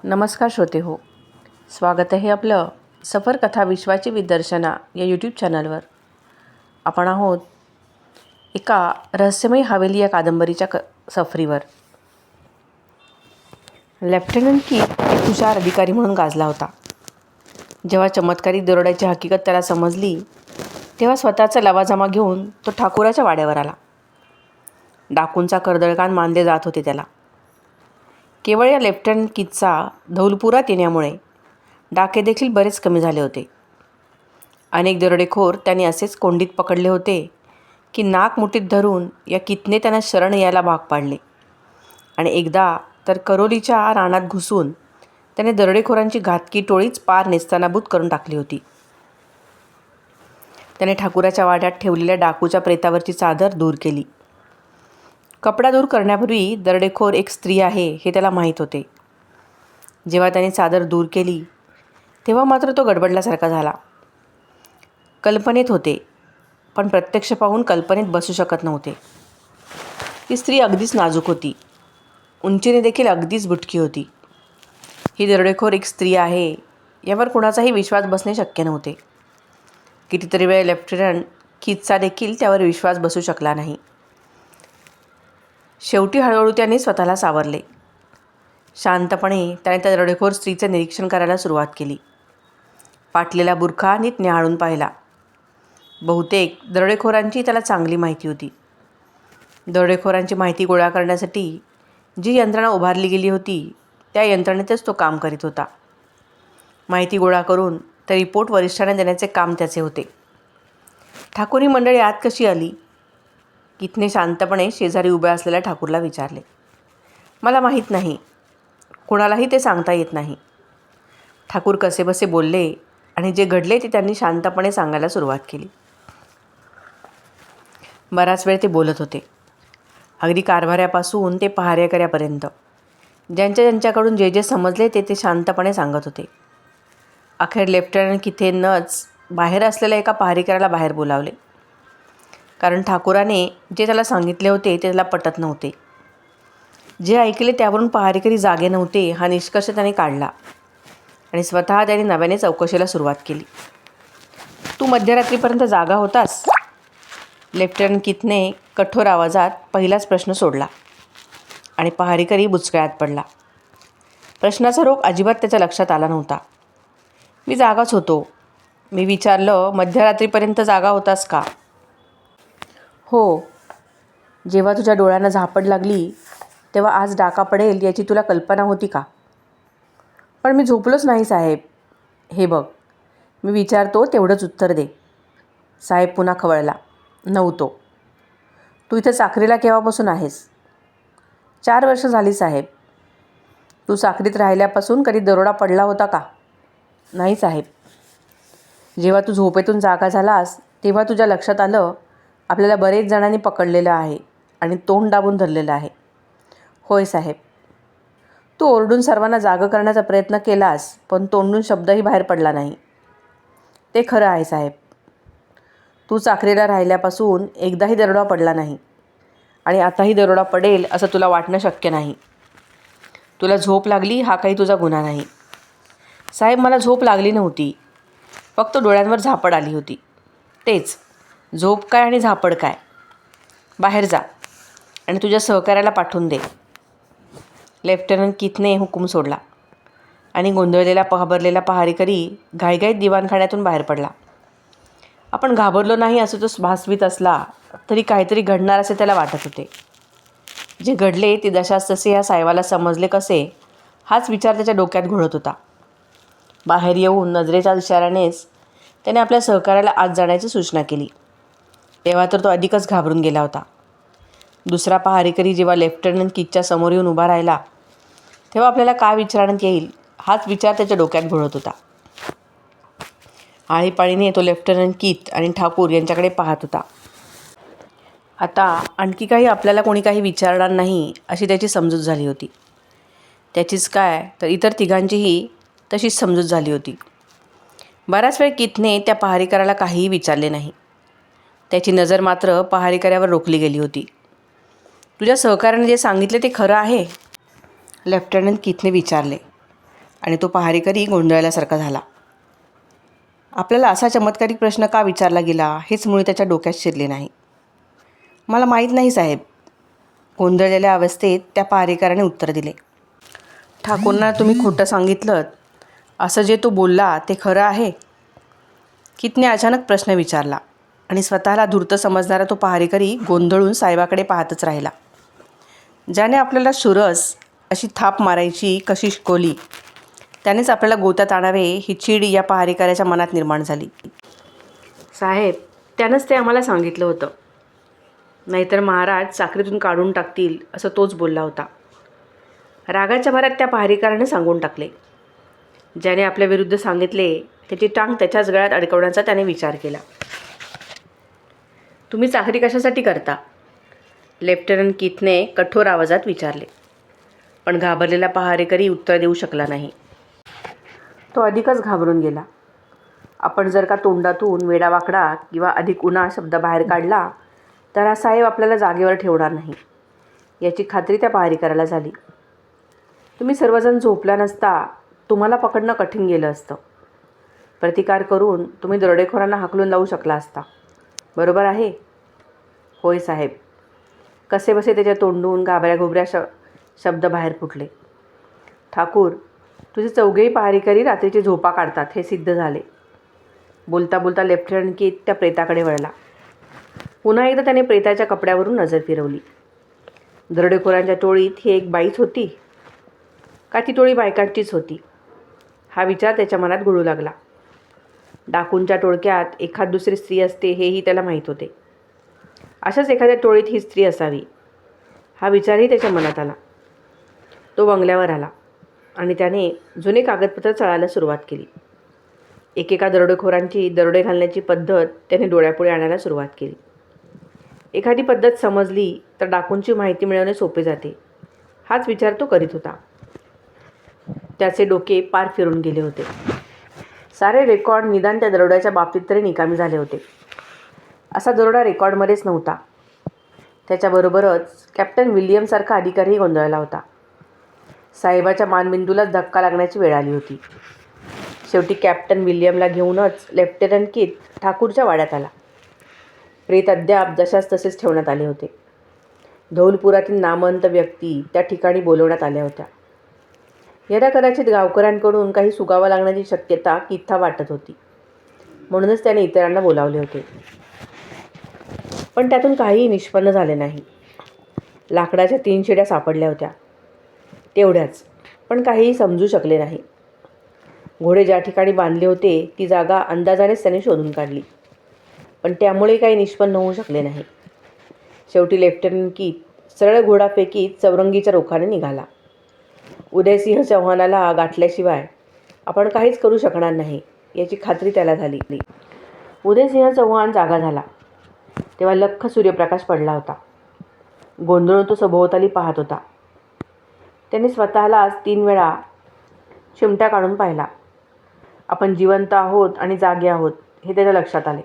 नमस्कार श्रोते हो, स्वागत आहे आपलं सफर कथा विश्वाची विदर्शना या यूट्यूब चॅनलवर. आपण आहोत एका रहस्यमय हवेली या कादंबरीच्या सफरीवर. लेफ्टनंट कीथ एक हुशार अधिकारी म्हणून गाजला होता. जेव्हा चमत्कारिक दरोड्याची हकीकत त्याला समजली तेव्हा स्वतःचा लवाजमा घेऊन तो ठाकुराच्या वाड्यावर आला. डाकूंचा कर्दळकान मानले जात होते त्याला. केवळ या लेफ्टनंट कीथचा धौलपुरात येण्यामुळे डाके देखील बरेच कमी झाले होते. अनेक दरोडेखोर त्यांनी असेच कोंडीत पकडले होते की नाक मुठीत धरून या कीथने त्यांना शरण यायला भाग पाडले आणि एकदा तर करोलीच्या रानात घुसून त्याने दरोडेखोरांची घातकी टोळीच पार नेस्तनाबूत करून टाकली होती. त्याने ठाकुराच्या वाड्यात ठेवलेल्या डाकूच्या प्रेतावरची चादर दूर केली. कपडा दूर करण्यापूर्वी दरोडेखोर एक स्त्री आहे हे त्याला माहीत होते. जेव्हा त्याने चादर दूर केली तेव्हा मात्र तो गडबडल्यासारखा झाला. कल्पनेत होते, पण प्रत्यक्ष पाहून कल्पनेत बसू शकत नव्हते. ती स्त्री अगदीच नाजूक होती, उंचीने देखील अगदीच बुटकी होती. ही दरोडेखोर एक स्त्री आहे यावर कुणाचाही विश्वास बसणे शक्य नव्हते. कितीतरी वेळ लेफ्टनंट कीथचा देखील त्यावर विश्वास बसू शकला नाही. शेवटी हळूहळू त्याने स्वतःला सावरले. शांतपणे त्याने त्या दरोडेखोर स्त्रीचे निरीक्षण करायला सुरुवात केली. फाटलेला बुरखा नीट न्याहाळून पाहिला. बहुतेक दरोडेखोरांची त्याला चांगली माहिती होती. दरोडेखोरांची माहिती गोळा करण्यासाठी जी यंत्रणा उभारली गेली होती त्या यंत्रणेतच तो काम करीत होता. माहिती गोळा करून ते रिपोर्ट वरिष्ठांना देण्याचे काम त्याचे होते. ठाकूर ही मंडळी आत कशी आली? कीथने शांतपणे शेजारी उभ्या असलेल्या ठाकूरला विचारले. मला माहीत नाही, कोणालाही ते सांगता येत नाही. ठाकूर कसेबसे बोलले आणि जे घडले ते त्यांनी शांतपणे सांगायला सुरुवात केली. बराच वेळ ते बोलत होते, अगदी कारभाऱ्यापासून ते पहारेकऱ्यापर्यंत. ज्यांच्याकडून जे जे समजले ते शांतपणे सांगत होते. अखेर लेफ्टनंट कीथेनंच बाहेर असलेल्या एका पहारेकऱ्याला बाहेर बोलावले, कारण ठाकुराने जे त्याला सांगितले होते ते त्याला पटत नव्हते. जे ऐकले त्यावरून पहारेकरी जागे नव्हते हा निष्कर्ष त्याने काढला आणि स्वतः त्याने नव्याने चौकशीला सुरुवात केली. तू मध्यरात्रीपर्यंत जागा होतास? लेफ्टनंट कीथने कठोर आवाजात पहिलाच प्रश्न सोडला आणि पहारेकरी बुचकळ्यात पडला. प्रश्नाचा रोग अजिबात त्याच्या लक्षात आला नव्हता. मी जागाच होतो. मी विचारलं, मध्यरात्रीपर्यंत जागा होतास का? हो. जेव्हा तुझ्या डोळ्यांना झापड लागली तेव्हा आज डाका पडेल याची तुला कल्पना होती का? पण मी झोपलोच नाही साहेब. हे बघ, मी विचारतो तेवढंच उत्तर दे. साहेब पुन्हा खवळला. नव्हतो. तू इथं चाकरीला केव्हापासून आहेस? 4 वर्ष झाली साहेब. तू चाकरीत राहिल्यापासून कधी दरोडा पडला होता का? नाही साहेब. जेव्हा तू झोपेतून जागा झालास तेव्हा तुझ्या लक्षात आलं आपल्याला बरेच जणांनी पकडलेलं आहे आणि तोंड दाबून धरलेलं आहे? होय साहेब. तू ओरडून सर्वांना जागं करण्याचा प्रयत्न केलास, पण तोंडून शब्दही बाहेर पडला नाही. ते खरं आहे साहेब. तू चाकरीला राहिल्यापासून एकदाही दरोडा पडला नाही आणि आताही दरोडा पडेल असं तुला वाटणं शक्य नाही. तुला झोप लागली हा काही तुझा गुन्हा नाही. साहेब, मला झोप लागली नव्हती, फक्त डोळ्यांवर झापड आली होती. तेच. झोप काय आणि झापड काय? बाहेर जा आणि तुझ्या सहकार्याला पाठवून दे. लेफ्टनंट कीथने हुकूम सोडला आणि गोंधळलेला घाबरलेला पहारेकरी घाईघाईत दिवाणखान्यातून बाहेर पडला. आपण घाबरलो नाही असं तो भासवीत असला तरी काहीतरी घडणार असे त्याला वाटत होते. जे घडले ते जशास तसे या साहेबाला समजले कसे हाच विचार त्याच्या डोक्यात घोळत होता. बाहेर येऊन नजरेच्या इशाऱ्यानेच त्याने आपल्या सहकार्याला आत जाण्याची सूचना केली. तेव्हा तर तो अधिकच घाबरून गेला होता. दुसरा पहारेकरी जेव्हा लेफ्टनंट कीथच्या समोर येऊन उभा राहिला तेव्हा आपल्याला काय विचारण्यात येईल हाच विचार त्याच्या डोक्यात घोळत होता. आळीपाळीने तो लेफ्टनंट कीथ आणि ठाकूर यांच्याकडे पाहत होता. आता आणखी काही आपल्याला कोणी काही विचारणार नाही अशी त्याची समजूत झाली होती. त्याचीच काय तर इतर तिघांचीही तशीच समजूत झाली होती. बराच वेळ कीथने त्या पहारेकऱ्याला काहीही विचारले नाही. त्याची नजर मात्र पहारेकऱ्यावर रोखली गेली होती. तुझ्या सहकार्याने जे सांगितले ते खरं आहे? लेफ्टनंट कीथने विचारले. आणि तो पहारेकरी गोंधळल्यासारखा झाला. आपल्याला असा चमत्कारिक प्रश्न का विचारला गेला हेच मुळे त्याच्या डोक्यात शिरले नाही. मला माहीत नाही साहेब, गोंधळलेल्या अवस्थेत त्या पहारेकराने उत्तर दिले. ठाकूरना तुम्ही खोटं सांगितलं असं जे तो बोलला ते खरं आहे? कितने अचानक प्रश्न विचारला आणि स्वतःला धूर्त समजणारा तो पहारेकरी गोंधळून साहेबाकडे पाहतच राहिला. ज्याने आपल्याला शुरस अशी थाप मारायची कशी शिकवली त्यानेच आपल्याला गोत्यात आणावे ही चीड या पहारेकऱ्याच्या मनात निर्माण झाली. साहेब, त्यानंच ते आम्हाला सांगितलं होतं, नाहीतर महाराज चाकरीतून काढून टाकतील असं तोच बोलला होता. रागाच्या भरात त्या पहारेकराने सांगून टाकले. ज्याने आपल्या विरुद्ध सांगितले त्याची टांग त्याच्याच गळ्यात अडकवण्याचा त्याने विचार केला. तुम्ही चाकरी कशासाठी करता? लेफ्टनंट कीथने कठोर आवाजात विचारले. पण घाबरलेला पहारेकरी उत्तर देऊ शकला नाही. तो अधिकच घाबरून गेला. आपण जर का तोंडातून वेडावाकडा किंवा अधिक उन्हा शब्द बाहेर काढला तर हा साहेब आपल्याला जागेवर ठेवणार नाही याची खात्री त्या पहारेकराला झाली. तुम्ही सर्वजण झोपला नसता तुम्हाला पकडणं कठीण गेलं असतं. प्रतिकार करून तुम्ही दरोडेखोरांना हाकलून लावू शकला असता, बरोबर आहे? होय साहेब. कसेबसे त्याच्या तोंडून घाबऱ्या शब्द बाहेर फुटले. ठाकूर, तुझे चौघेही पहारेकरी रात्रीची झोपा काढतात हे सिद्ध झाले. बोलता बोलता लेफ्टनंट कीथ त्या प्रेताकडे वळला. पुन्हा एकदा त्याने प्रेताच्या कपड्यावरून नजर फिरवली. दरोडेखोरांच्या टोळीत ही एक बाईच होती का ती टोळी बायकांचीच होती हा विचार त्याच्या मनात घुळू लागला. डाकूंच्या टोळक्यात एखाद दुसरी स्त्री असते हेही त्याला माहीत होते. अशाच एखाद्या टोळीत ही स्त्री असावी हा विचारही त्याच्या मनात आला. तो बंगल्यावर आला आणि त्याने जुने कागदपत्र चढायला सुरुवात केली. एकेका दरोडेखोरांची दरोडे घालण्याची पद्धत त्याने डोळ्यापुढे आणायला सुरुवात केली. एखादी पद्धत समजली तर डाकूंची माहिती मिळवणे सोपे जाते हाच विचार तो करीत होता. त्याचे डोके पार फिरून गेले होते. सारे रेकॉर्ड निदान त्या दरोड्याच्या बाबतीत तरी निकामी झाले होते. असा दरोडा रेकॉर्डमध्येच नव्हता. त्याच्याबरोबरच कॅप्टन विल्यमसारखा अधिकारीही गोंधळला होता. साहेबाच्या मानबिंदूलाच धक्का लागण्याची वेळ आली होती. शेवटी कॅप्टन विल्यमला घेऊनच लेफ्टनंट कीथ ठाकूरच्या वाड्यात आला. प्रेत अद्याप जशाच तसेच ठेवण्यात आले होते. धौलपुरातील नामवंत व्यक्ती त्या ठिकाणी बोलवण्यात आल्या होत्या. याला कदाचित गावकऱ्यांकडून काही सुगावा लागण्याची शक्यता कीथला वाटत होती, म्हणूनच त्याने इतरांना बोलावले होते. पण त्यातून काहीही निष्पन्न झाले नाही. लाकडाच्या 3 शिड्या सापडल्या होत्या तेवढ्याच, पण काहीही समजू शकले नाही. घोडे ज्या ठिकाणी बांधले होते ती जागा अंदाजानेच त्याने शोधून काढली, पण त्यामुळे काही निष्पन्न होऊ शकले नाही. शेवटी लेफ्टनंट कीथ सरळ घोडा फेकीत चौरंगीच्या रोखाने निघाला. उदयसिंह चव्हाणाला गाठल्याशिवाय आपण काहीच करू शकणार नाही याची खात्री त्याला झाली. उदयसिंह चव्हाण जागा झाला तेव्हा लख्ख सूर्यप्रकाश पडला होता. गोंधळून तो सभोवताली पाहत होता. त्याने स्वतःलाच 3 वेळा चिमटा काढून पाहिला. आपण जिवंत आहोत आणि जागे आहोत हे त्याच्या लक्षात आले.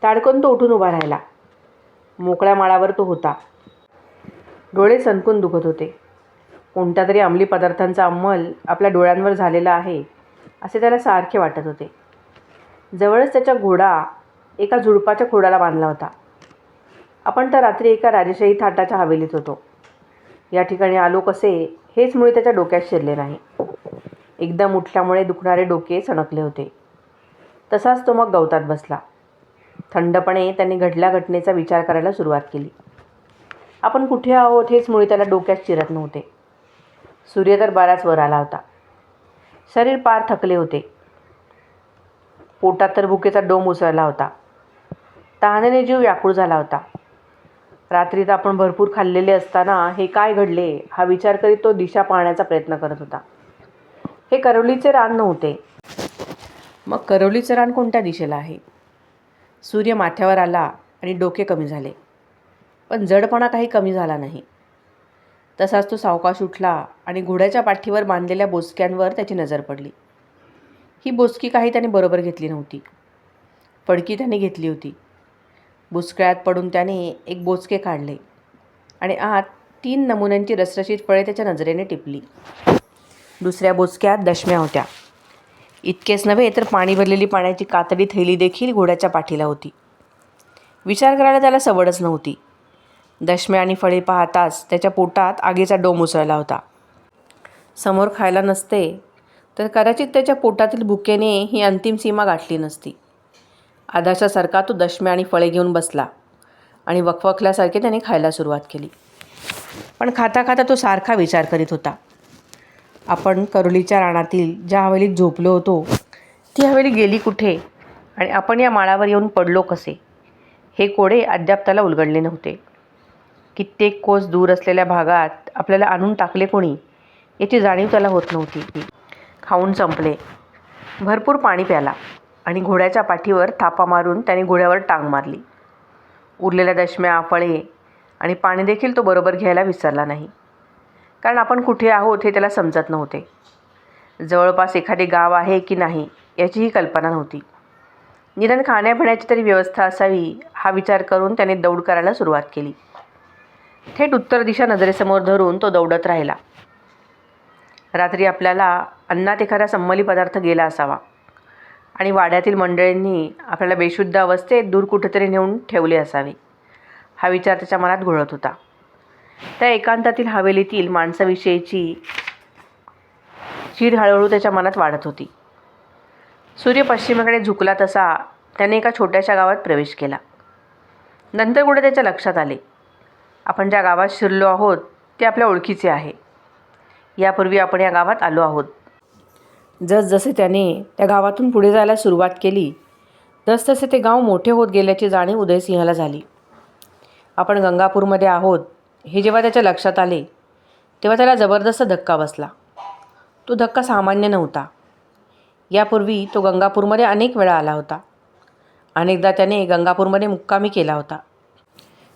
ताडकन तो उठून उभा राहिला. मोकळ्या माळावर तो होता. डोळे सणकून दुखत होते. कोणत्या तरी अंमली पदार्थांचा अंमल आपल्या डोळ्यांवर झालेला आहे असे त्याला सारखे वाटत होते. जवळच त्याचा घोडा एका झुडपाच्या खोडाला बांधला होता. आपण तर रात्री एका राजेशाही थाटाच्या हवेलीत होतो. या ठिकाणी आलो कसे हेच मुळे त्याच्या डोक्यात शिरले नाही. एकदम उठल्यामुळे दुखणारे डोके सणकले होते. तसाच तो मग गवतात बसला. थंडपणे त्यांनी घडल्या घटनेचा विचार करायला सुरुवात केली. आपण कुठे आहोत हेच मुळे त्याला डोक्यात शिरत नव्हते. सूर्य तर बराच वर आला होता. शरीर पार थकले होते. पोटात तर भुकेचा डोंब उसळला होता. तहानेने जीव व्याकुळ झाला होता. रात्रीत आपण भरपूर खाल्लेले असताना हे काय घडले हा विचार करीत तो दिशा पाहण्याचा प्रयत्न करत होता. हे करवलीचे रान नव्हते. मग करवलीचे रान कोणत्या दिशेला आहे? सूर्य माथ्यावर आला आणि डोके कमी झाले, पण जडपणा काही कमी झाला नाही. तसाच तो सावकाश उठला आणि घोड्याच्या पाठीवर बांधलेल्या बोचक्यांवर त्याची नजर पडली. ही बोचकी काही त्याने बरोबर घेतली नव्हती. फडकी त्याने घेतली होती. बुचकळ्यात पडून त्याने एक बोचके काढले आणि आत 3 नमुन्यांची रसरशीत फळे त्याच्या नजरेने टिपली. दुसऱ्या बोचक्यात दशम्या होत्या. इतकेच नव्हे तर पाणी भरलेली पाण्याची कातडी थैली देखील घोड्याच्या पाठीला होती. विचार करायला त्याला सवडच नव्हती. दशम्या आणि फळे पाहताच त्याच्या पोटात आगीचा डोंब उसळला होता. समोर खायला नसते तर कदाचित त्याच्या पोटातील भुकेने ही अंतिम सीमा गाठली नसती. आधाशासारखा तो दशम्या आणि फळे घेऊन बसला आणि वखवखल्यासारखे त्याने खायला सुरुवात केली. पण खाता खाता तो सारखा विचार करीत होता. आपण करुलीच्या रानातील ज्या हवेलीत झोपलो होतो ती हवेली गेली कुठे आणि आपण या माळावर येऊन पडलो कसे, हे कोडे अद्याप त्याला उलगडले नव्हते. कित्येक कोस दूर असलेल्या भागात आपल्याला आणून टाकले कोणी, याची जाणीव त्याला होत नव्हती. खाऊन संपले. भरपूर पाणी प्याला आणि घोड्याच्या पाठीवर थापा मारून त्याने घोड्यावर टांग मारली. उरलेल्या दशम्या, फळे आणि पाणी देखील तो बरोबर घ्यायला विसरला नाही, कारण आपण कुठे आहोत हे त्याला समजत नव्हते. जवळपास एखादे गाव आहे की नाही याचीही कल्पना नव्हती. निदान खाण्यापिण्याची तरी व्यवस्था असावी हा विचार करून त्याने दौड करायला सुरुवात केली. थेट उत्तर दिशा नजरेसमोर धरून तो दौडत राहिला. रात्री आपल्याला अन्नात एखादा संमली पदार्थ गेला असावा आणि वाड्यातील मंडळींनी आपल्याला बेशुद्ध अवस्थेत दूर कुठेतरी नेऊन ठेवले असावे, हा विचार त्याच्या मनात घोळत होता. त्या एकांतातील हवेलीतील माणसाविषयीची चीड हळूहळू त्याच्या मनात वाढत होती. सूर्य पश्चिमेकडे झुकला तसा त्याने एका छोट्याशा गावात प्रवेश केला. नंतर कुठे त्याच्या लक्षात आले, आपण ज्या गावात शिरलो आहोत ते आपल्या ओळखीचे आहे. यापूर्वी आपण या गावात आलो आहोत. जसजसे त्याने त्या गावातून पुढे जायला सुरुवात केली तसतसे ते गाव मोठे होत गेल्याची जाणीव उदयसिंहाला झाली. आपण गंगापूरमध्ये आहोत हे जेव्हा त्याच्या लक्षात आले तेव्हा त्याला जबरदस्त धक्का बसला. तो धक्का सामान्य नव्हता. यापूर्वी तो गंगापूरमध्ये अनेक वेळा आला होता. अनेकदा त्याने गंगापूरमध्ये मुक्कामी केला होता.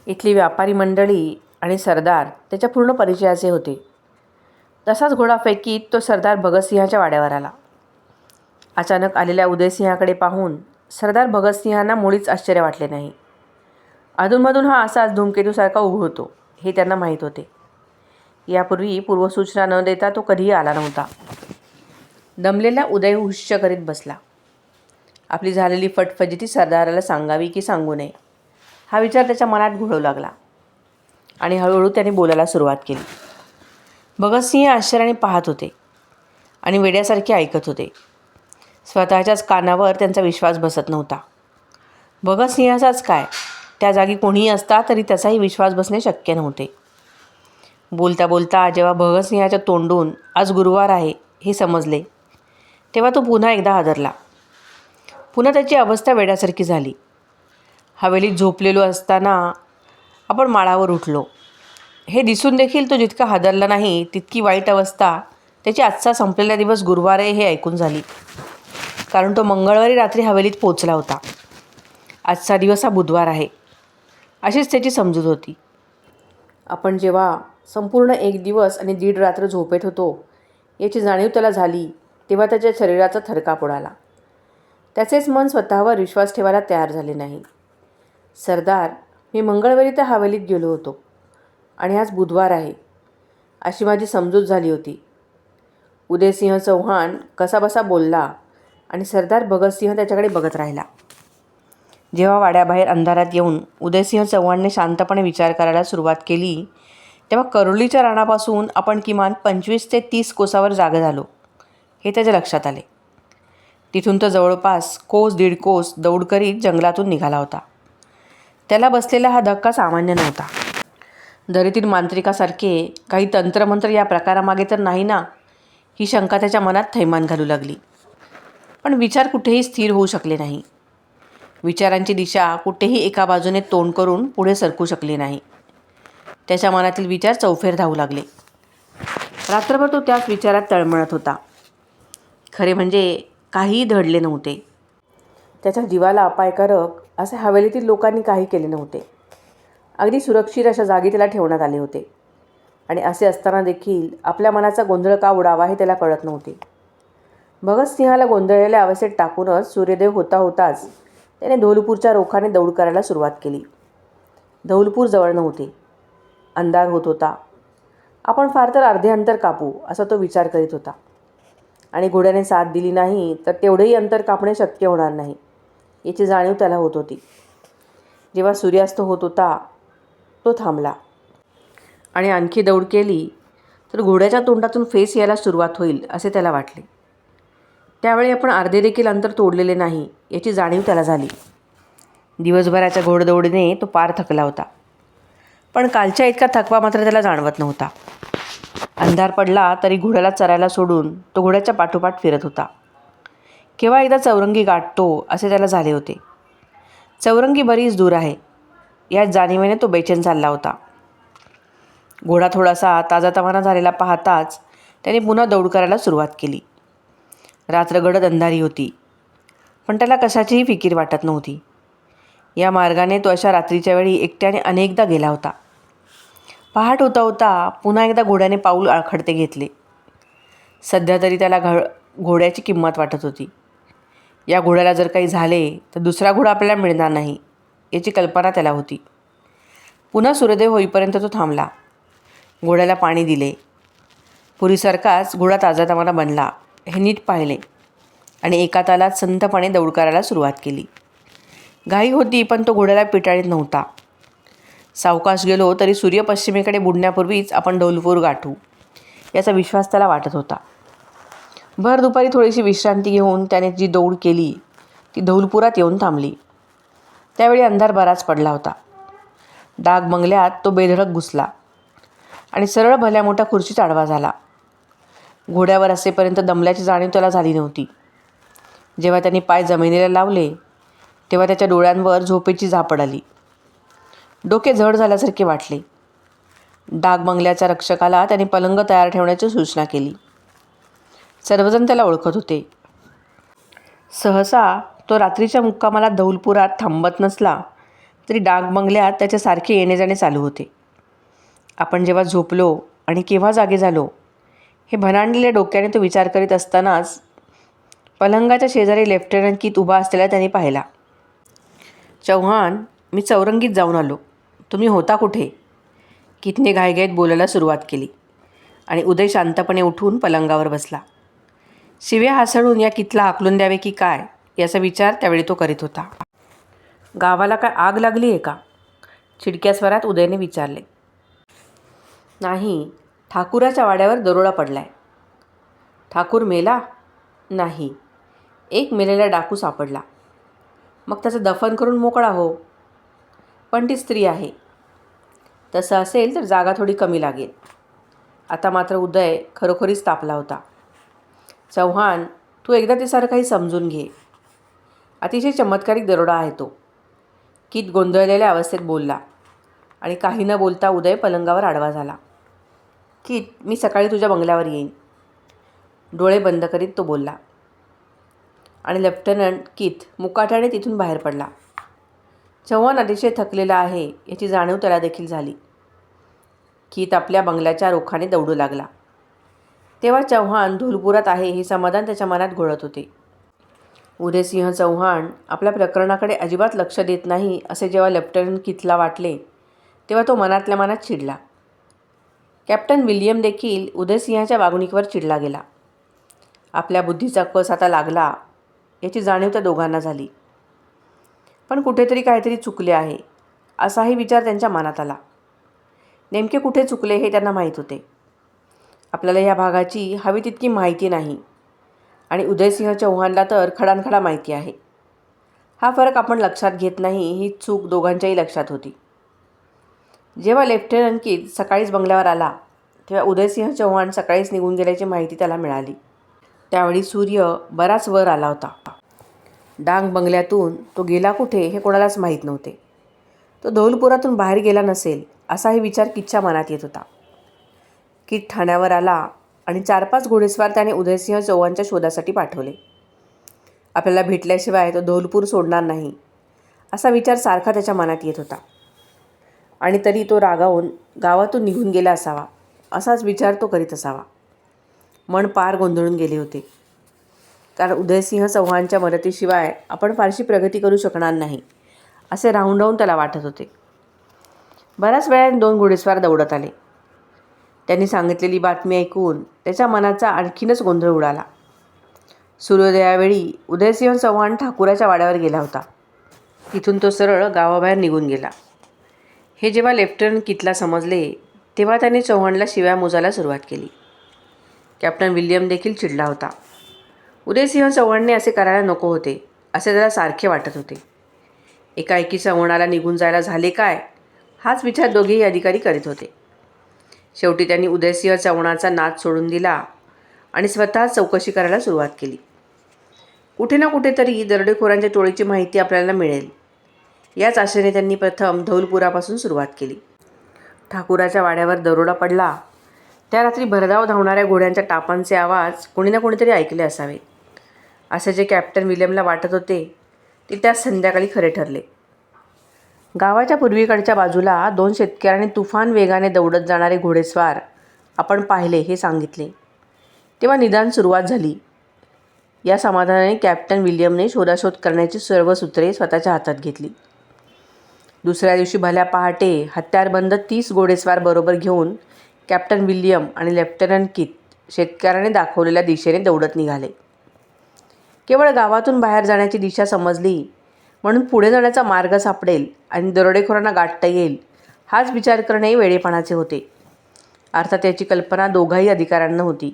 इथली व्यापारी मंडळी आणि सरदार त्याच्या पूर्ण परिचयाचे होते. तसाच घोडा फेकीत तो सरदार भगतसिंहाच्या वाड्यावर आला. अचानक आलेल्या उदयसिंहाकडे पाहून सरदार भगतसिंहांना मुळीच आश्चर्य वाटले नाही. अधूनमधून हा असाच धूमकेतूसारखा उभवतो हे त्यांना माहीत होते. यापूर्वी पूर्वसूचना न देता तो कधीही आला नव्हता. दमलेला उदय हुश्य करीत बसला. आपली झालेली फटफजिती सरदाराला सांगावी की सांगू नये हा विचार त्याच्या मनात घोळू लागला आणि हळूहळू त्याने बोलायला सुरुवात केली. भगतसिंह आश्चर्याने पाहत होते आणि वेड्यासारखे ऐकत होते. स्वतःच्याच कानावर त्यांचा विश्वास बसत नव्हता. भगतसिंहाचाच काय, त्या जागी कोणीही असता तरी त्याचाही विश्वास बसणे शक्य नव्हते. बोलता बोलता जेव्हा भगतसिंहाच्या तोंडून आज गुरुवार आहे हे समजले तेव्हा तो पुन्हा एकदा हादरला. पुन्हा त्याची अवस्था वेड्यासारखी झाली. हवेलीत झोपलेलो असताना आपण माळावर उठलो हे दिसून देखील तो जितका हादरला नाही तितकी वाईट अवस्था त्याची आजचा संपलेला दिवस गुरुवार आहे हे ऐकून झाली, कारण तो मंगळवारी रात्री हवेलीत पोचला होता. आजचा दिवस हा बुधवार आहे अशीच त्याची समजूत होती. आपण जेव्हा संपूर्ण एक दिवस आणि 1.5 रात्र झोपेत होतो याची जाणीव त्याला झाली तेव्हा त्याच्या शरीराचा थरकाप उडाला. त्याचेच मन स्वतःवर विश्वास ठेवायला तयार झाले नाही. सरदार, मी मंगळवारी त्या हवेलीत गेलो होतो आणि आज बुधवार आहे अशी माझी समजूत झाली होती. उदयसिंह चौहान कसाबसा बोलला आणि सरदार भगतसिंह त्याच्याकडे बघत राहिला. जेव्हा वाड्याबाहेर अंधारात येऊन उदयसिंह चौहानने शांतपणे विचार करायला सुरुवात केली तेव्हा करुलीच्या रानापासून आपण किमान 25 ते 30 कोसावर जागे झालो हे त्याच्या लक्षात आले. तिथून तो जवळपास कोस 1.5 कोस दौड करीत जंगलातून निघाला होता. त्याला बसलेला हा धक्का सामान्य नव्हता. दरीतील मांत्रिकासारखे काही तंत्रमंत्र या प्रकारामागे तर नाही ना, ही शंका त्याच्या मनात थैमान घालू लागली. पण विचार कुठेही स्थिर होऊ शकले नाही. विचारांची दिशा कुठेही एका बाजूने तोंड करून पुढे सरकू शकली नाही. त्याच्या मनातील विचार चौफेर धावू लागले. रात्रभर तो त्याच विचारात तळमळत होता. खरे म्हणजे काहीही धडले नव्हते. त्याच्या जीवाला अपायकारक असे हवेलीतील लोकांनी काही केले नव्हते. अगदी सुरक्षित अशा जागी त्याला ठेवण्यात आले होते आणि असे असताना देखील आपल्या मनाचा गोंधळ का उडावा हे त्याला कळत नव्हते. भगतसिंहाला गोंधळलेल्या अवस्थेत टाकूनच सूर्योदय होता होताच त्याने धौलपूरच्या रोखाने दौड करायला सुरुवात केली. धौलपूर जवळ नव्हते. अंधार होत होता. आपण फार तर अर्धे अंतर कापू असा तो विचार करीत होता. आणि घोड्याने साथ दिली नाही तर तेवढेही अंतर कापणे शक्य होणार नाही याची जाणीव त्याला होत होती. जेव्हा सूर्यास्त होत होता तो थांबला आणि आणखी दौड केली तर घोड्याच्या तोंडातून फेस यायला सुरुवात होईल असे त्याला वाटले. त्यावेळी आपण अर्धे देखील अंतर तोडलेले नाही याची जाणीव त्याला झाली. दिवसभराच्या घोडदौडीने तो पार थकला होता, पण कालच्या इतका थकवा मात्र त्याला जाणवत नव्हता. अंधार पडला तरी घोड्याला चरायला सोडून तो घोड्याच्या पाठोपाठ फिरत होता. केव्हा एकदा चौरंगी गाठतो असे त्याला झाले होते. चौरंगी बरीच दूर आहे याच जाणीवेने तो बेचैन चालला होता. घोडा थोडासा ताजातवाना झालेला पाहताच त्याने पुन्हा दौड करायला सुरुवात केली. रात्र गडद अंधारी होती, पण त्याला कशाचीही फिकीर वाटत नव्हती. या मार्गाने तो अशा रात्रीच्या वेळी एकट्याने अनेकदा गेला होता. पहाट होता होता पुन्हा एकदा घोड्याने पाऊल आखडते घेतले. सध्या तरी त्याला घोड्याची किंमत वाटत होती. या घोड्याला जर काही झाले तर दुसरा घोडा आपल्याला मिळणार नाही याची कल्पना त्याला होती. पुन्हा सूर्योदय होईपर्यंत तो थांबला. घोड्याला पाणी दिले. पूर्वीसारखाच घोडा ताजातवाना बनला हे नीट पाहिले आणि एका तालात संथपणे दौड करायला सुरुवात केली. घाई होती पण तो घोड्याला पिटाळीत नव्हता. सावकाश गेलो तरी सूर्य पश्चिमेकडे बुडण्यापूर्वीच आपण धौलपूर गाठू याचा विश्वास त्याला वाटत होता. भर दुपारी थोडीशी विश्रांती घेऊन त्याने जी दौड केली ती धौलपुरात येऊन थांबली. त्यावेळी अंधार बराच पडला होता. डाग बंगल्यात तो बेधडक घुसला आणि सरळ भल्या मोठ्या खुर्चीत आडवा झाला. घोड्यावर असेपर्यंत दमल्याची जाणीव त्याला झाली नव्हती. जेव्हा त्यांनी पाय जमिनीला लावले तेव्हा त्याच्या डोळ्यांवर झोपेची झापड आली. डोके जड झाल्यासारखे वाटले. डाग बंगल्याच्या रक्षकाला त्याने पलंग तयार ठेवण्याची सूचना केली. सर्वजण त्याला ओळखत होते. सहसा तो रात्रीच्या मुक्कामाला धौलपुरात थांबत नसला तरी डाग बंगल्यात त्याच्यासारखे येणे जाणे चालू होते. आपण जेव्हा झोपलो आणि केव्हा जागे झालो हे भनांडलेल्या डोक्याने तो विचार करीत असतानाच पलंगाच्या शेजारी लेफ्टनंट कीत उभा असलेला त्याने पाहिला. चव्हाण, मी चौरंगीत जाऊन आलो. तुम्ही होता कुठे? कीतने घाईघाईत बोलायला सुरुवात केली आणि उदय शांतपणे उठून पलंगावर बसला. शिव्या हासडून या कीतला हाकलून द्यावे की काय याचा विचार त्यावेळी तो करीत होता. गावाला काय आग लागली आहे का? चिडक्या स्वरात उदयने विचारले. नाही, ठाकूराच्या वाड्यावर दरोडा पडलाय. ठाकूर मेला? नाही, एक मेलेला डाकू सापडला. मग त्याचं दफन करून मोकळा हो. पण ती स्त्री आहे. तसं असेल तर जागा थोडी कमी लागेल. आता मात्र उदय खरोखरीच तापला होता. चव्हाण, तू एकदा ते सारं काही समजून घे. अतिशय चमत्कारिक दरोडा आहे तो. कीत गोंधळलेल्या अवस्थेत बोलला आणि काही न बोलता उदय पलंगावर आडवा झाला. कीत, मी सकाळी तुझ्या बंगल्यावर येईन. डोळे बंद करीत तो बोलला आणि लेफ्टनंट कीत मुकाट्याने तिथून बाहेर पडला. चव्हाण अतिशय थकलेला आहे याची जाणीव त्याला देखील झाली. कीत आपल्या बंगल्याच्या रोखाने दौडू लागला. तेव्हा चव्हाण धौलपुरात आहे हे समाधान त्याच्या मनात घोळत होते. उदयसिंह चव्हाण आपल्या प्रकरणाकडे अजिबात लक्ष देत नाही असे जेव्हा लेफ्टनंट कीतला वाटले तेव्हा तो मनातल्या मनात चिडला. कॅप्टन विल्यम देखील उदयसिंहाच्या वागणुकीवर चिडला गेला. आपल्या बुद्धीचा कस आता लागला याची जाणीव त्या दोघांना झाली. पण कुठेतरी काहीतरी चुकले आहे असाही विचार त्यांच्या मनात आला. नेमके कुठे चुकले हे त्यांना माहीत होते. आपल्याला ह्या भागाची हवी तितकी माहिती नाही आणि उदयसिंह चव्हाणला तर खडानखडा माहिती आहे. हा फरक आपण लक्षात घेत नाही ही चूक दोघांच्याही लक्षात होती. जेव्हा लेफ्टनंट कीत सकाळीच बंगल्यावर आला तेव्हा उदयसिंह चव्हाण सकाळीच निघून गेल्याची माहिती त्याला मिळाली. त्यावेळी सूर्य बराच वर आला होता. डांग बंगल्यातून तो गेला कुठे हे कोणालाच माहीत नव्हते. तो धौलपुरातून बाहेर गेला नसेल असाही विचार कीतच्या मनात येत होता. कीत ठाण्यावर आला आणि 4-5 घोडेस्वार त्याने उदयसिंह चव्हाणच्या शोधासाठी पाठवले. आपल्याला भेटल्याशिवाय तो धौलपूर सोडणार नाही असा विचार सारखा त्याच्या मनात येत होता. आणि तरी तो रागावून गावातून निघून गेला असावा असाच विचार तो करीत असावा. मन पार गोंधळून गेले होते. कारण उदयसिंह चव्हाणच्या मदतीशिवाय आपण फारशी प्रगती करू शकणार नाही असे राहून राहून त्याला वाटत होते. बऱ्याच वेळाने 2 घोडेस्वार दौडत आले. त्यांनी सांगितलेली बातमी ऐकून त्याच्या मनाचा आणखीनच गोंधळ उडाला. सूर्योदयावेळी उदयसिंह चव्हाण ठाकूराच्या वाड्यावर गेला होता. तिथून तो सरळ गावाबाहेर निघून गेला. हे जेव्हा लेफ्टनंट कितला समजले तेव्हा त्याने चव्हाणला शिव्या मोजायला सुरुवात केली. कॅप्टन विल्यम देखील चिडला होता. उदयसिंह चव्हाणने असे करायला नको होते असे त्याला सारखे वाटत होते. एकाएकी चव्हाणाला निघून जायला झाले काय हाच विचार दोघेही अधिकारी करीत होते. शेवटी त्यांनी उदयसिंह चव्हाणाचा नाद सोडून दिला आणि स्वतः चौकशी करायला सुरुवात केली. कुठे ना कुठेतरी दरोडेखोरांच्या टोळीची माहिती आपल्याला मिळेल याच आशेने त्यांनी प्रथम धौलपुरापासून सुरुवात केली. ठाकूराच्या वाड्यावर दरोडा पडला त्या रात्री भरधाव धावणाऱ्या घोड्यांच्या टापांचे आवाज कोणी ना कोणीतरी ऐकले असावे असे जे कॅप्टन विल्यमला वाटत होते ते त्याच संध्याकाळी खरे ठरले. गावाच्या पूर्वीकडच्या बाजूला 2 शेतकऱ्यांनी तुफान वेगाने दौडत जाणारे घोडेस्वार आपण पाहिले हे सांगितले. तेव्हा निदान सुरुवात झाली. या समाधानाने कॅप्टन विल्यमने शोधाशोध करण्याची सर्व सूत्रे स्वतःच्या हातात घेतली. दुसऱ्या दिवशी भल्या पहाटे हत्यारबंद 30 घोडेस्वार बरोबर घेऊन कॅप्टन विल्यम आणि लेफ्टनंट कित शेतकऱ्याने दाखवलेल्या दिशेने दौडत निघाले. केवळ गावातून बाहेर जाण्याची दिशा समजली म्हणून पुढे जाण्याचा मार्ग सापडेल आणि दरोडेखोरांना गाठता येईल हाच विचार करणे वेडेपणाचे होते. अर्थात याची कल्पना दोघाही अधिकाऱ्यांना होती.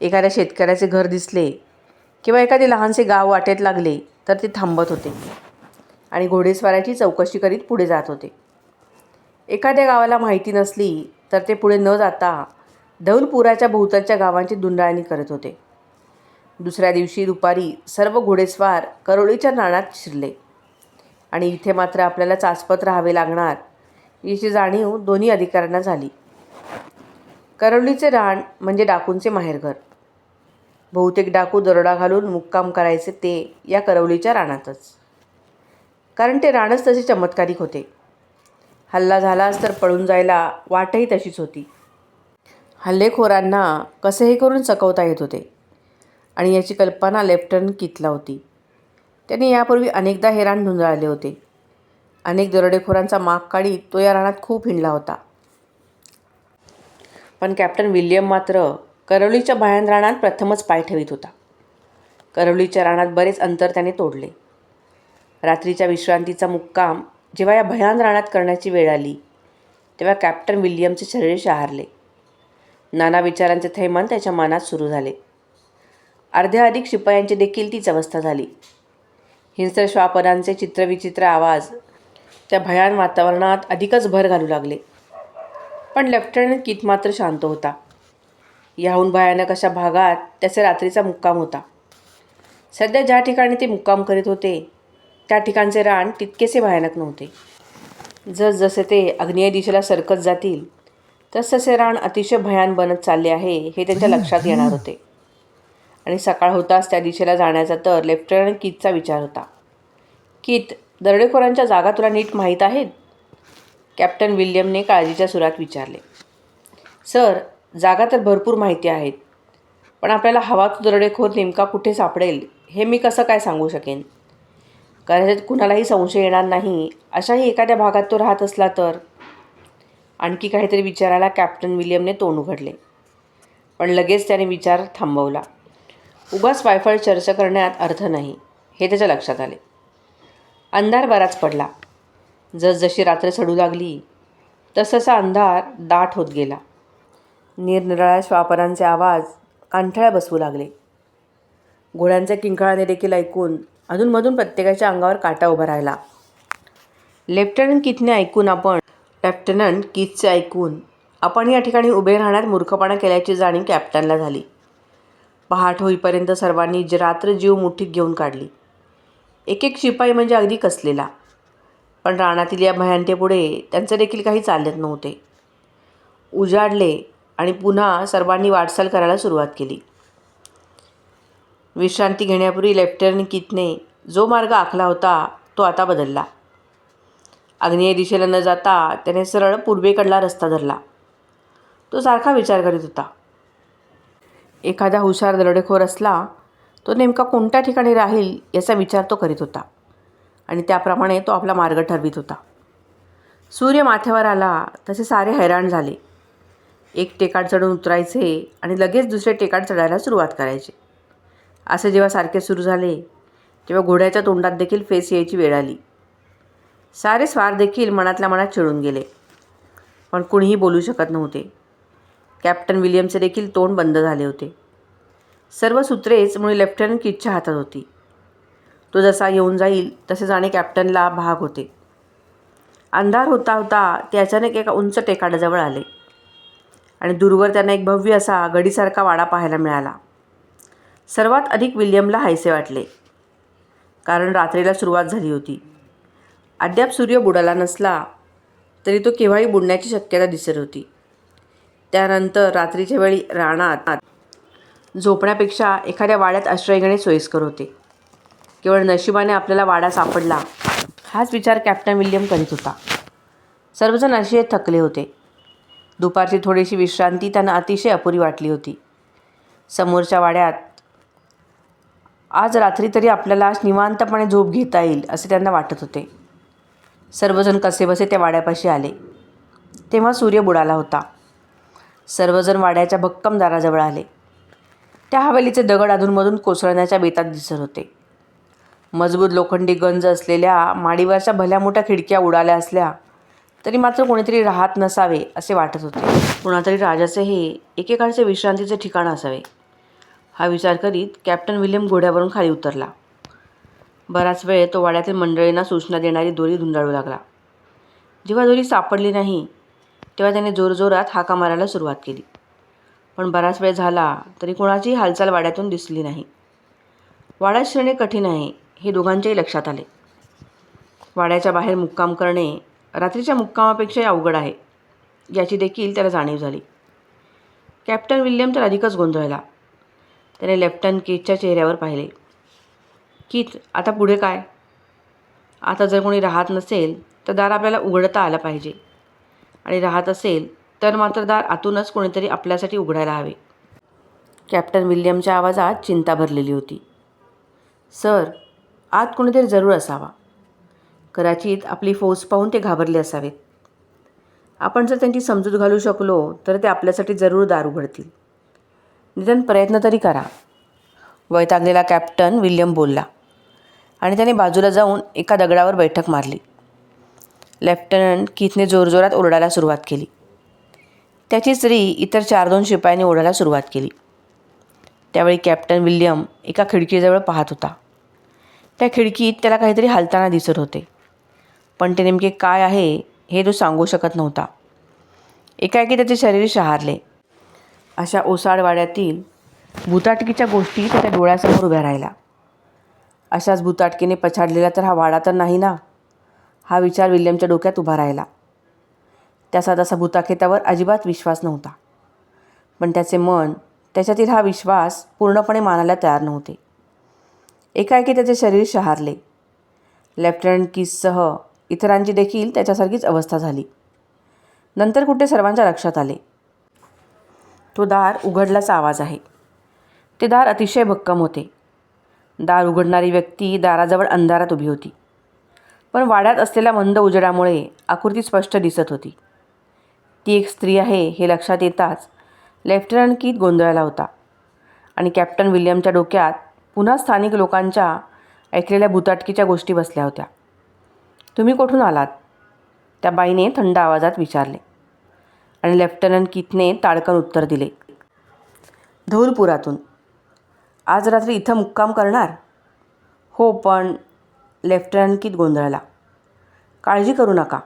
एखाद्या शेतकऱ्याचे घर दिसले किंवा एखादे लहानसे गाव वाटेत लागले तर ते थांबत होते आणि घोडेस्वाराची चौकशी करीत पुढे जात होते. एखाद्या गावाला माहिती नसली तर ते पुढे न जाता धौलपुराच्या भोवतालच्या गावांची धुंडाळणी करत होते. दुसऱ्या दिवशी दुपारी सर्व घोडेस्वार करोळीच्या रानात शिरले आणि इथे मात्र आपल्याला चाचपत राहावे लागणार याची जाणीव दोन्ही अधिकाऱ्यांना झाली. करोळीचे रान म्हणजे डाकूंचे माहेरघर. बहुतेक डाकू दरोडा घालून मुक्काम करायचे ते या करवलीच्या रानातच, कारण ते रानच तसे चमत्कारिक होते. हल्ला झालाच तर पळून जायला वाटही तशीच होती. हल्लेखोरांना कसेही करून चकवता येत होते आणि याची कल्पना लेफ्टनंट कितला होती. त्याने यापूर्वी अनेकदा हे रान धुंडाळले होते. अनेक दरोडेखोरांचा माग काढीत तो या रानात खूप हिंडला होता. पण कॅप्टन विल्यम मात्र करवलीच्या भयान रानात प्रथमच पाय ठेवीत होता. करवलीच्या रानात बरेच अंतर त्याने तोडले. रात्रीच्या विश्रांतीचा मुक्काम जेव्हा या भयान रानात करण्याची वेळ आली तेव्हा कॅप्टन विल्यमचे शरीर शहारले. नाना विचारांचे थैमान त्याच्या मनात सुरू झाले. अर्ध्याधिक शिपायांची देखील तीच अवस्था झाली. हिंस्र श्वापदांचे चित्रविचित्र आवाज त्या भयान वातावरणात अधिकच भर घालू लागले. पण लेफ्टनंट कित मात्र शांत होता. याहून भयानक अशा भागात त्याचा रात्रीचा मुक्काम होता. सध्या ज्या ठिकाणी ते मुक्काम करीत होते त्या ठिकाणचे रान तितकेसे भयानक नव्हते. जसजसे ते आग्नेय दिशेला सरकत जातील तसतसे रान अतिशय भयान बनत चालले आहे हे त्यांच्या लक्षात येणार होते. आणि सकाळ होताच त्या दिशेला जाण्याचा तर लेफ्टनंट कितचा विचार होता. कित, दरोडेखोरांच्या जागा तुला नीट माहीत आहेत? कॅप्टन विल्यमने काळजीच्या सुरात विचारले. सर, जागा तर भरपूर माहिती आहेत, पण आपल्याला हवा तो दरोडेखोर नेमका कुठे सापडेल हे मी कसं काय सांगू शकेन. कदाचित कुणालाही संशय येणार नाही अशाही एखाद्या भागात तो राहत असला तर. आणखी काहीतरी विचारायला कॅप्टन विल्यमने तोंड उघडले, पण लगेच त्याने विचार थांबवला. उगाच वायफळ चर्चा करण्यात अर्थ नाही हे त्याच्या लक्षात आले. अंधार बराच पडला. जसजशी रात्र चढू लागली तसतसा अंधार दाट होत गेला. निरनिराळ्या श्वापरांचे आवाज कानठळ्या बसवू लागले. घोड्यांच्या किंकाळाने देखील ऐकून अधूनमधून प्रत्येकाच्या अंगावर काटा उभा राहिला. लेफ्टनंट कितचे ऐकून आपण या ठिकाणी उभे राहण्यात मूर्खपणा केल्याची जाणीव कॅप्टनला झाली. पहाट होईपर्यंत सर्वांनी रात्र जीव मुठीत घेऊन काढली. एक एक शिपाई म्हणजे अगदी कसलेला. पण रानातील या भयानतेपुढे त्यांचं देखील काही चालत नव्हते. उजाडले आणि पुन्हा सर्वांनी वाटचाल करायला सुरुवात केली. विश्रांती घेण्यापूर्वी लेफ्टनंट कितने जो मार्ग आखला होता तो आता बदलला. आग्नेय दिशेला न जाता त्याने सरळ पूर्वेकडला रस्ता धरला. तो सारखा विचार करीत होता. एखादा हुशार दरोडेखोर असला तो नेमका कोणत्या ठिकाणी राहील याचा विचार तो करीत होता आणि त्याप्रमाणे तो आपला मार्ग ठरवित होता. सूर्य माथ्यावर आला तसे सारे हैराण झाले. एक टेकाड चढून उतरायचे आणि लगेच दुसरे टेकाड चढायला सुरुवात करायचे. असे जेव्हा सारखे सुरू झाले तेव्हा घोड्याच्या तोंडात देखील फेस यायची वेळ आली. सारे स्वार देखील मनातल्या मनात चिडून गेले, पण कुणीही बोलू शकत नव्हते. कॅप्टन विल्यमचे देखील तोंड बंद झाले होते. सर्व सूत्रेच मुळे लेफ्टनंट किटच्या हातात होती. तो जसा येऊन जाईल तसे जाणे कॅप्टनला भाग होते. अंधार होता होता ते अचानक एका उंच टेकाडाजवळ आले आणि दूरवर त्यांना एक भव्य असा गडीसारखा वाडा पाहायला मिळाला. सर्वात अधिक विल्यमला हायसे वाटले, कारण रात्रीला सुरुवात झाली होती. अद्याप सूर्य बुडाला नसला तरी तो केव्हाही बुडण्याची शक्यता दिसत होती. त्यानंतर रात्रीच्या वेळी रानात झोपण्यापेक्षा एखाद्या वाड्यात आश्रय घेणे सोयीस्कर होते. केवळ नशिबाने आपल्याला वाडा सापडला हाच विचार कॅप्टन विल्यम करीत होता. सर्वजण अतिशय थकले होते. दुपारची थोडीशी विश्रांती त्यांना अतिशय अपुरी वाटली होती. समोरच्या वाड्यात आज रात्री तरी आपल्याला निवांतपणे झोप घेता येईल असे त्यांना वाटत होते. सर्वजण कसेबसे त्या वाड्यापाशी आले. तेव्हा सूर्य बुडाला होता. सर्वजण वाड्याच्या भक्कम दाराजवळ आले. त्या हवेलीचे दगड अधूनमधून कोसळण्याच्या बेतात दिसत होते. मजबूत लोखंडी गंज असलेल्या माडीवरच्या भल्या मोठ्या खिडक्या उडाल्या असल्या तरी मात्र कोणीतरी राहत नसावे असे वाटत होते. कोणातरी राजाचे हे एकेकाळचे विश्रांतीचे ठिकाण असावे हा विचार करीत कॅप्टन विल्यम घोड्यावरून खाली उतरला. बराच वेळ तो वाड्यातील मंडळींना सूचना देणारी दोरी धुंडाळू लागला. जेव्हा दोरी सापडली नाही तेव्हा त्याने जोरजोरात हाका मारायला सुरुवात केली, पण बराच वेळ झाला तरी कोणाचीही हालचाल वाड्यातून दिसली नाही. वाड्यात शिरणे कठीण आहे हे दोघांच्याही लक्षात आले. वाड्याच्या बाहेर मुक्काम करणे रात्रीच्या मुक्कामापेक्षाही अवघड आहे याची देखील त्याला जाणीव झाली. कॅप्टन विल्यम तर अधिकच गोंधळला. त्याने लेफ्टनंट किटच्या चेहऱ्यावर पाहिले. किट, आता पुढे काय? आता जर कोणी राहत नसेल तर दार आपल्याला उघडता आलं पाहिजे, आणि राहत असेल तर मात्र दार आतूनच कोणीतरी आपल्यासाठी उघडायला हवे. कॅप्टन विल्यमच्या आवाजात चिंता भरलेली होती. सर, आत कोणीतरी जरूर असावा. कदाचित आपली फौज पाहून ते घाबरले असावेत. आपण जर त्यांची समजूत घालू शकलो तर ते आपल्यासाठी जरूर दार उघडतील. निदान प्रयत्न तरी करा. वैतागलेला कॅप्टन विल्यम बोलला आणि त्याने बाजूला जाऊन एका दगडावर बैठक मारली. लेफ्टनंट किथने जोरजोरात ओरडायला सुरुवात केली. त्याची स्त्री इतर 4-2 शिपायांनी ओरडायला सुरुवात केली. त्यावेळी कॅप्टन विल्यम एका खिडकीजवळ पाहत होता. त्या खिडकीत त्याला काहीतरी हालताना दिसत होते, पण ते नेमके काय आहे हे तो सांगू शकत नव्हता. एकाएकी त्याचे शरीर शहारले. अशा ओसाड वाड्यातील भुताटकीच्या गोष्टी त्याच्या डोळ्यासमोर उभ्या राहिल्या. अशाच भुताटकीने पछाडलेला तर हा वाडा तर नाही ना, हा विचार विल्यमच्या डोक्यात उभा राहिला. त्याचा तसा भुताखेतावर अजिबात विश्वास नव्हता, पण त्याचे मन त्याच्यातील हा विश्वास पूर्णपणे मानायला तयार नव्हते. एकाएकी त्याचे शरीर शहारले. लेफ्टनंट किससह इतरांची देखील त्याच्यासारखीच अवस्था झाली. नंतर कुठे सर्वांच्या लक्षात आले. तो दार उघडल्याचा आवाज आहे. ते दार अतिशय भक्कम होते. दार उघडणारी व्यक्ती दाराजवळ अंधारात उभी होती, पण वाड्यात असलेल्या मंद उजेडामुळे आकृती स्पष्ट दिसत होती. ती एक स्त्री आहे हे लक्षात येताच लेफ्टनंट किट गोंधळला होता आणि कॅप्टन विल्यमच्या डोक्यात पुन्हा स्थानिक लोकांच्या ऐकलेल्या भुताटकीच्या गोष्टी बसल्या होत्या. तुम्ही कुठून आलात? त्या बाईने थंड आवाजात विचारले आणि लेफ्टनंट किटने ताडकन उत्तर दिले, धौलपुरातून. आज रात्री इथं मुक्काम करणार? हो, पण लेफ्टनंट किट गोंधळला. काळजी करू नका.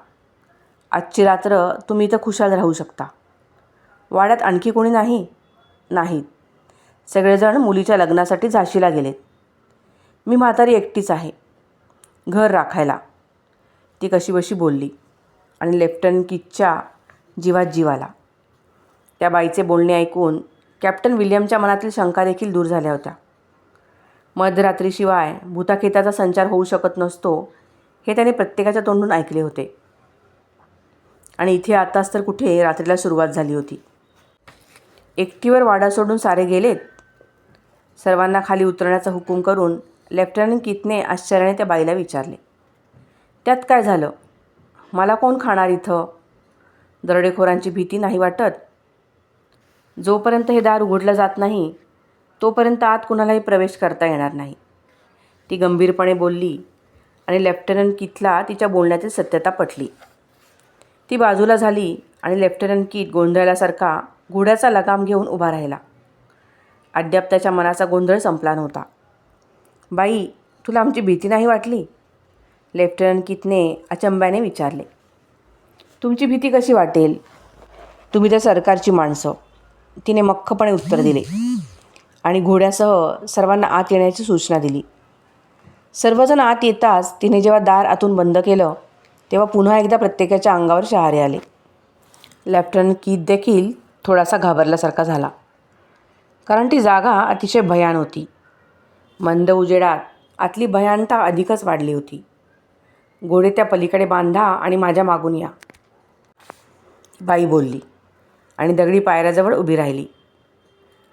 आजची रात्र तुम्ही इथं खुशाल राहू शकता. वाड्यात आणखी कोणी नाही? नाहीत. सगळेजण मुलीच्या लग्नासाठी झाशीला गेलेत. मी म्हातारी एकटीच आहे घर राखायला, ती कशीबशी बोलली आणि लेफ्टनंट किटच्या जीवात जीव आला. त्या बाईचे बोलणे ऐकून कॅप्टन विल्यमच्या मनातील शंका देखील दूर झाल्या होत्या. मध्यरात्रीशिवाय भूताखेताचा संचार होऊ शकत नसतो हे त्याने प्रत्येकाच्या तोंडून ऐकले होते, आणि इथे आताच तर कुठे रात्रीला सुरुवात झाली होती. एकटीवर वाडा सोडून सारे गेलेत? सर्वांना खाली उतरण्याचा हुकूम करून लेफ्टनंट किटने आश्चर्याने त्या बाईला विचारले. त्यात काय झालं? मला कोण खाणार इथं? दरोडेखोरांची भीती नाही वाटत? जोपर्यंत हे दार उघडलं जात नाही तोपर्यंत आत कुणालाही प्रवेश करता येणार नाही, ती गंभीरपणे बोलली आणि लेफ्टनंट कीथला तिच्या बोलण्यातील सत्यता पटली. ती बाजूला झाली आणि लेफ्टनंट कीथ गोंधळल्यासारखा घोड्याचा लगाम घेऊन उभा राहिला. अद्याप त्याच्या मनाचा गोंधळ संपला नव्हता. बाई, तुला आमची भीती नाही वाटली? लेफ्टनंट कीथने अचंब्याने विचारले. तुमची भीती कशी वाटेल? तुम्ही तर सरकारची माणसं, तिने मख्खपणे उत्तर दिले आणि घोड्यासह सर्वांना आत येण्याची सूचना दिली. सर्वजण आत येताच तिने जेव्हा दार आतून बंद केलं तेव्हा पुन्हा एकदा प्रत्येकाच्या अंगावर शहारे आले. लेफ्टनंट कीथ देखील थोडासा घाबरल्यासारखा झाला, कारण ती जागा अतिशय भयान होती. मंद उजेडात आतली भयानता अधिकच वाढली होती. घोडे त्या पलीकडे बांधा आणि माझ्या मागून या, बाई बोलली आणि दगडी पायऱ्याजवळ उभी राहिली.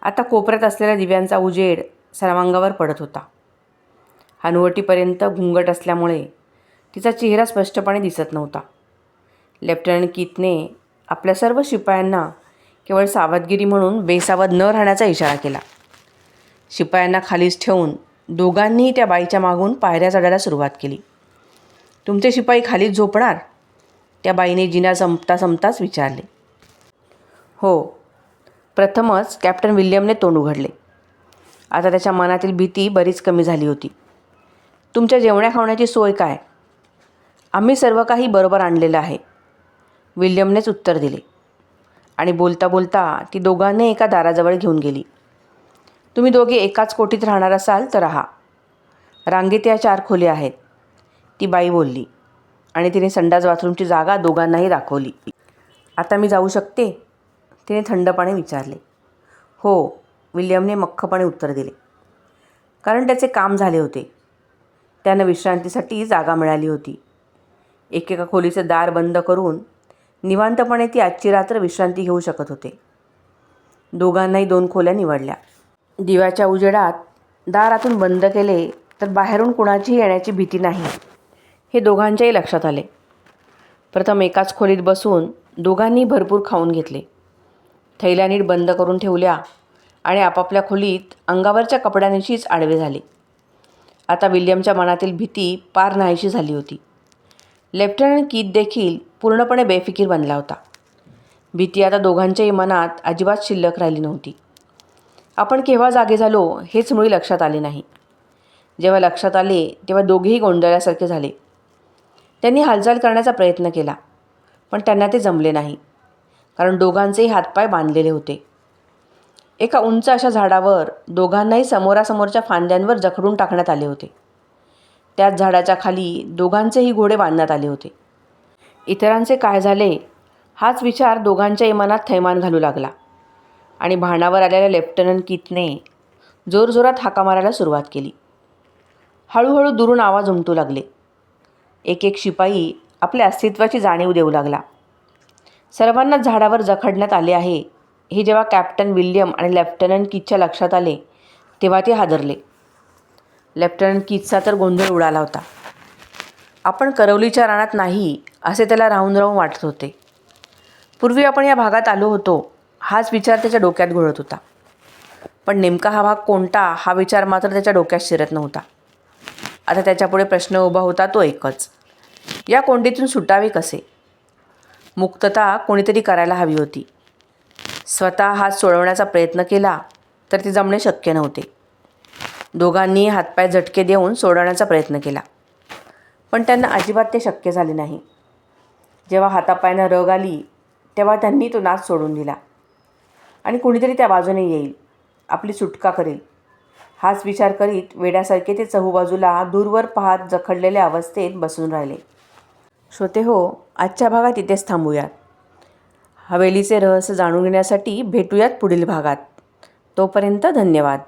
आता कोपऱ्यात असलेल्या दिव्यांचा उजेड सर्वांगावर पडत होता. हनुवटीपर्यंत घुंगट असल्यामुळे तिचा चेहरा स्पष्टपणे दिसत नव्हता. लेफ्टनंट कीथने आपल्या सर्व शिपायांना केवळ सावधगिरी म्हणून बेसावध न राहण्याचा इशारा केला. शिपायांना खालीच ठेवून दोघांनीही त्या बाईच्या मागून पायऱ्या चढायला सुरुवात केली. तुमचे शिपाई खालीच झोपणार? त्या बाईने जिना संपताच विचारले. हो. प्रथमच कॅप्टन विल्यमने तोंड उघडले. आता त्याच्या मनातील भीती बरीच कमी झाली होती. तुमच्या जेवण्या खावण्याची सोय काय? आम्ही सर्व काही बरोबर आणलेलं आहे, विल्यमनेच उत्तर दिले आणि बोलता बोलता ती दोघांनी एका दाराजवळ घेऊन गेली. तुम्ही दोघे एकाच कोठीत राहणार असाल तर राहा. रांगेत या 4 खोल्या आहेत, ती बाई बोलली आणि तिने संडास बाथरूमची जागा दोघांनाही दाखवली. आता मी जाऊ शकते? तिने थंडपणे विचारले. हो, विल्यमने मख्खपणे उत्तर दिले, कारण त्याचे काम झाले होते. त्यानं विश्रांतीसाठी जागा मिळाली होती. एकेका खोलीचे दार बंद करून निवांतपणे ती आजची रात्र विश्रांती घेऊ शकत होते. दोघांनाही 2 खोल्या निवडल्या. दिव्याच्या उजेडात दार आतून बंद केले तर बाहेरून कुणाचीही येण्याची भीती नाही, हे दोघांच्याही लक्षात आले. प्रथम एकाच खोलीत बसून दोघांनी भरपूर खाऊन घेतले. थैल्या नीट बंद करून ठेवल्या आणि आपापल्या खोलीत अंगावरच्या कपड्यांनीशीच आडवे झाले. आता विल्यमच्या मनातील भीती पार नाहीशी झाली होती. लेफ्टनंट कीथ देखील पूर्णपणे बेफिकीर बनला होता. भीती आता दोघांच्याही मनात अजिबात शिल्लक राहिली नव्हती. आपण केव्हा जागे झालो हेच मुळी लक्षात आले नाही. जेव्हा लक्षात आले तेव्हा दोघेही गोंधळल्यासारखे झाले. त्यांनी हालचाल करण्याचा प्रयत्न केला, पण त्यांना ते जमले नाही, कारण दोघांचेही हातपाय बांधलेले होते. एका उंच अशा झाडावर दोघांनाही समोरासमोरच्या फांद्यांवर जखडून टाकण्यात आले होते. त्याच झाडाच्या खाली दोघांचेही घोडे बांधण्यात आले होते. इतरांचे काय झाले हाच विचार दोघांच्याही मनात थैमान घालू लागला आणि भानावर आलेल्या लेफ्टनंट कीथने जोरजोरात हाका मारायला सुरुवात केली. हळूहळू दुरून आवाज उमटू लागले. एक एक शिपाई आपल्या अस्तित्वाची जाणीव देऊ लागला. सर्वांना झाडावर जखडण्यात आले आहे हे जेव्हा कॅप्टन विल्यम आणि लेफ्टनंट कीथच्या लक्षात आले तेव्हा ते हादरले. लेफ्टनंट कीथचा तर गोंधळ उडाला होता. आपण करवलीच्या रानात नाही असे त्याला राहून राहून वाटत होते. पूर्वी आपण या भागात आलो होतो हाच विचार त्याच्या डोक्यात घोळत होता, पण नेमका हा भाग कोणता हा विचार मात्र त्याच्या डोक्यात शिरत नव्हता. आता त्याच्यापुढे प्रश्न उभा होता तो एकच, या कोंडीतून सुटावे कसे? मुक्तता कोणीतरी करायला हवी होती. स्वतः हात सोडवण्याचा प्रयत्न केला तर ते जमणे शक्य नव्हते. दोघांनी हातपाय झटके देऊन सोडवण्याचा प्रयत्न केला, पण त्यांना अजिबात ते शक्य झाले नाही. जेव्हा हातापायानं रग आली तेव्हा त्यांनी तो नाच सोडून दिला आणि कुणीतरी त्या बाजूने येईल, आपली सुटका करेल हाच विचार करीत वेड्यासारखे ते चहूबाजूला दूरवर पाहत जखडलेल्या अवस्थेत बसून राहिले. श्रोतेहो, आजच्या भागात इथेच थांबूयात. हवेलीचे रहस्य जाणून घेण्यासाठी भेटूयात पुढील भागात. तोपर्यंत धन्यवाद.